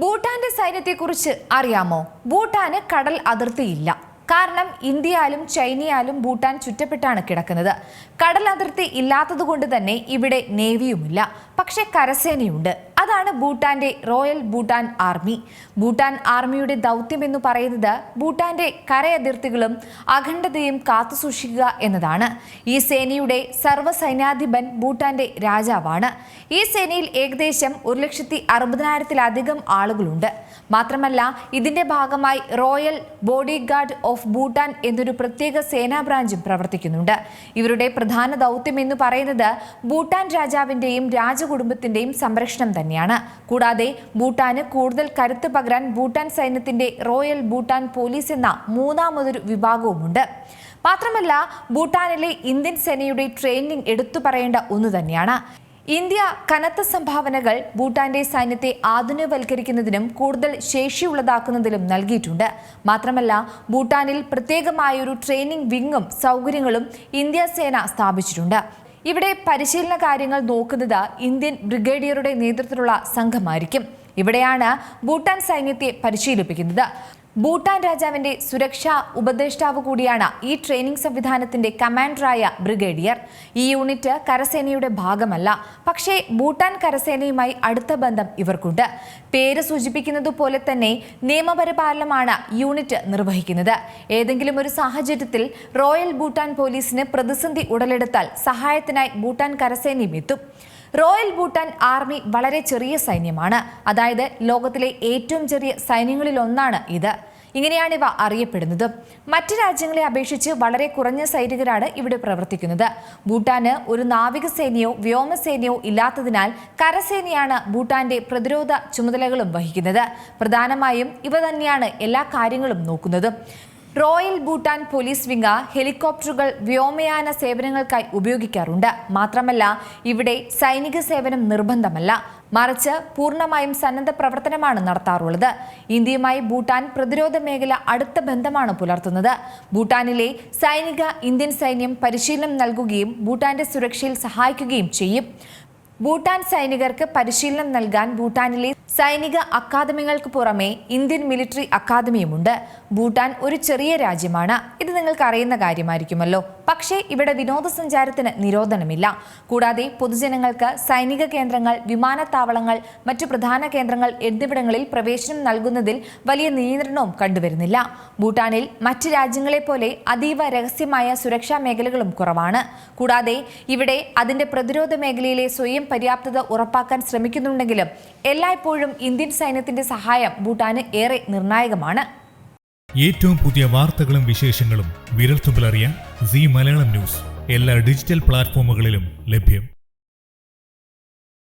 ഭൂട്ടാന്റെ സൈന്യത്തെക്കുറിച്ച് അറിയാമോ? ഭൂട്ടാന് കടൽ അതിർത്തിയില്ല. കാരണം ഇന്ത്യയാലും ചൈനയാലും ഭൂട്ടാൻ ചുറ്റപ്പെട്ടാണ് കിടക്കുന്നത്. കടൽ അതിർത്തി ഇല്ലാത്തതുകൊണ്ട് തന്നെ ഇവിടെ നേവിയുമില്ല. പക്ഷേ കരസേനയുണ്ട്. അതാണ് ഭൂട്ടാന്റെ റോയൽ ഭൂട്ടാൻ ആർമി. ഭൂട്ടാൻ ആർമിയുടെ ദൗത്യമെന്ന് പറയുന്നത് ഭൂട്ടാന്റെ കരയതിർത്തികളും അഖണ്ഡതയും കാത്തുസൂക്ഷിക്കുക എന്നതാണ്. ഈ സേനയുടെ സർവ്വസൈന്യാധിപൻ ഭൂട്ടാന്റെ രാജാവാണ്. ഈ സേനയിൽ ഏകദേശം 1,60,000-ലധികം ആളുകളുണ്ട്. മാത്രമല്ല, ഇതിന്റെ ഭാഗമായി royal body guard of Bhutan എന്നൊരു പ്രത്യേക സേനാ ബ്രാഞ്ചും പ്രവർത്തിക്കുന്നുണ്ട്. ഇവരുടെ പ്രധാന ദൗത്യം എന്ന് പറയുന്നത് ഭൂട്ടാൻ രാജാവിന്റെയും രാജകുടുംബത്തിന്റെയും സംരക്ഷണം തന്നെയാണ്. കൂടാതെ ഭൂട്ടാന് കൂടുതൽ കരുത്ത് പകരാൻ ഭൂട്ടാൻ സൈന്യത്തിന്റെ റോയൽ ഭൂട്ടാൻ പോലീസ് എന്ന മൂന്നാമതൊരു വിഭാഗവുമുണ്ട്. മാത്രമല്ല, ഭൂട്ടാനിലെ ഇന്ത്യൻ സേനയുടെ ട്രെയിനിങ് എടുത്തു പറയേണ്ട ഒന്ന് തന്നെയാണ്. ഇന്ത്യ കനത്ത സംഭാവനകൾ ഭൂട്ടാന്റെ സൈന്യത്തെ ആധുനികവൽക്കരിക്കുന്നതിനും കൂടുതൽ ശേഷിയുള്ളതാക്കുന്നതിലും നൽകിയിട്ടുണ്ട്. മാത്രമല്ല, ഭൂട്ടാനിൽ പ്രത്യേകമായൊരു ട്രെയിനിങ് വിങ്ങും സൗകര്യങ്ങളും ഇന്ത്യ സേന സ്ഥാപിച്ചിട്ടുണ്ട്. ഇവിടെ പരിശീലന കാര്യങ്ങൾ നോക്കുന്നത് ഇന്ത്യൻ ബ്രിഗേഡിയറുടെ നേതൃത്വത്തിലുള്ള സംഘമായിരിക്കും. ഇവിടെയാണ് ഭൂട്ടാൻ സൈന്യത്തെ പരിശീലിപ്പിക്കുന്നത്. ഭൂട്ടാൻ രാജാവിന്റെ സുരക്ഷാ ഉപദേഷ്ടാവ് കൂടിയാണ് ഈ ട്രെയിനിംഗ് സംവിധാനത്തിന്റെ കമാൻഡറായ ബ്രിഗേഡിയർ. ഈ യൂണിറ്റ് കരസേനയുടെ ഭാഗമല്ല. പക്ഷേ ഭൂട്ടാൻ കരസേനയുമായി അടുത്ത ബന്ധം ഇവർക്കുണ്ട്. പേര് സൂചിപ്പിക്കുന്നത് പോലെ തന്നെ നിയമപരിപാലനമാണ് യൂണിറ്റ് നിർവഹിക്കുന്നത്. ഏതെങ്കിലും ഒരു സാഹചര്യത്തിൽ റോയൽ ഭൂട്ടാൻ പോലീസിന് പ്രതിസന്ധി ഉടലെടുത്താൽ സഹായത്തിനായി ഭൂട്ടാൻ കരസേനയും എത്തും. റോയൽ ഭൂട്ടാൻ ആർമി വളരെ ചെറിയ സൈന്യമാണ്. അതായത് ലോകത്തിലെ ഏറ്റവും ചെറിയ സൈന്യങ്ങളിലൊന്നാണ് ഇത്. ഇങ്ങനെയാണ് ഇവ അറിയപ്പെടുന്നത്. മറ്റ് രാജ്യങ്ങളെ അപേക്ഷിച്ച് വളരെ കുറഞ്ഞ സൈനികരാണ് ഇവിടെ പ്രവർത്തിക്കുന്നത്. ഭൂട്ടാന് ഒരു നാവികസേനയോ വ്യോമസേനയോ ഇല്ലാത്തതിനാൽ കരസേനയാണ് ഭൂട്ടാന്റെ പ്രതിരോധ ചുമതലകളും വഹിക്കുന്നത്. പ്രധാനമായും ഇവ തന്നെയാണ് എല്ലാ കാര്യങ്ങളും നോക്കുന്നത്. റോയൽ ഭൂട്ടാൻ പോലീസ് വിംഗ് ഹെലികോപ്റ്ററുകൾ വ്യോമയാന സേവനങ്ങൾക്കായി ഉപയോഗിക്കാറുണ്ട്. മാത്രമല്ല, ഇവിടെ സൈനിക സേവനം നിർബന്ധമല്ല. മറിച്ച് പൂർണ്ണമായും സന്നദ്ധ പ്രവർത്തനമാണ് നടത്താറുള്ളത്. ഇന്ത്യയുമായി ഭൂട്ടാൻ പ്രതിരോധ മേഖല അടുത്ത ബന്ധമാണ് പുലർത്തുന്നത്. ഭൂട്ടാനിലെ സൈനിക ഇന്ത്യൻ സൈന്യം പരിശീലനം നൽകുകയും ഭൂട്ടാന്റെ സുരക്ഷയിൽ സഹായിക്കുകയും ചെയ്യും. ഭൂട്ടാൻ സൈനികർക്ക് പരിശീലനം നൽകാൻ ഭൂട്ടാനിലെ സൈനിക അക്കാദമികൾക്ക് പുറമെ ഇന്ത്യൻ മിലിറ്ററി അക്കാദമിയുമുണ്ട്. ഭൂട്ടാൻ ഒരു ചെറിയ രാജ്യമാണ്. ഇത് നിങ്ങൾക്ക് അറിയുന്ന കാര്യമായിരിക്കുമല്ലോ. പക്ഷേ ഇവിടെ വിനോദസഞ്ചാരത്തിന് നിരോധനമില്ല. കൂടാതെ പൊതുജനങ്ങൾക്ക് സൈനിക കേന്ദ്രങ്ങൾ, വിമാനത്താവളങ്ങൾ, മറ്റു പ്രധാന കേന്ദ്രങ്ങൾ എന്നിവിടങ്ങളിൽ പ്രവേശനം നൽകുന്നതിൽ വലിയ നിയന്ത്രണവും കണ്ടുവരുന്നില്ല. ഭൂട്ടാനിൽ മറ്റ് രാജ്യങ്ങളെ പോലെ അതീവ രഹസ്യമായ സുരക്ഷാ മേഖലകളും കുറവാണ്. കൂടാതെ ഇവിടെ അതിന്റെ പ്രതിരോധ മേഖലയിലെ സ്വയം പര്യാപ്തത ഉറപ്പാക്കാൻ ശ്രമിക്കുന്നുണ്ടെങ്കിലും എല്ലായ്പ്പോഴും ഇന്ത്യൻ സൈന്യത്തിന്റെ സഹായം ഭൂട്ടാന് ഏറെ നിർണായകമാണ്. ഏറ്റവും പുതിയ വാർത്തകളും വിശേഷങ്ങളും വിരൽത്തുമ്പിലറിയാൻ സീ മലയാളം ന്യൂസ് എല്ലാ ഡിജിറ്റൽ പ്ലാറ്റ്ഫോമുകളിലും ലഭ്യം.